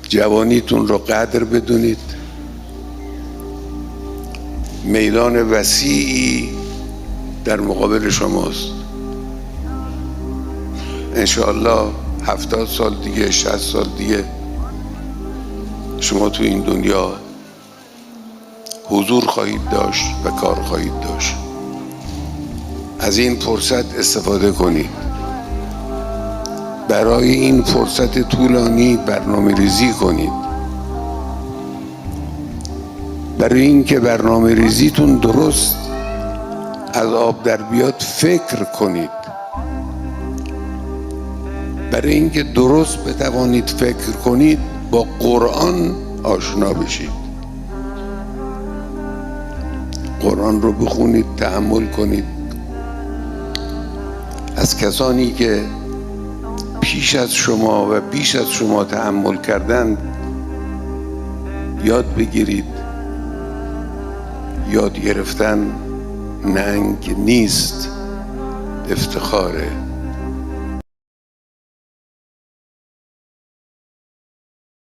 جوانیتون رو قدر بدونید. میدان وسیعی در مقابل شماست. انشاءالله 70 سال دیگه، 60 سال دیگه شما تو این دنیا حضور خواهید داشت و کار خواهید داشت. از این فرصت استفاده کنید. برای این فرصت طولانی برنامه ریزی کنید. برای اینکه برنامه ریزیتون درست از آب در بیاد فکر کنید. برای اینکه درست بتوانید فکر کنید با قرآن آشنا بشید. قرآن رو بخونید، تأمل کنید. از کسانی که پیش از شما و بیش از شما تأمل کردند یاد بگیرید. یاد گرفتن ننگ نیست، افتخاره.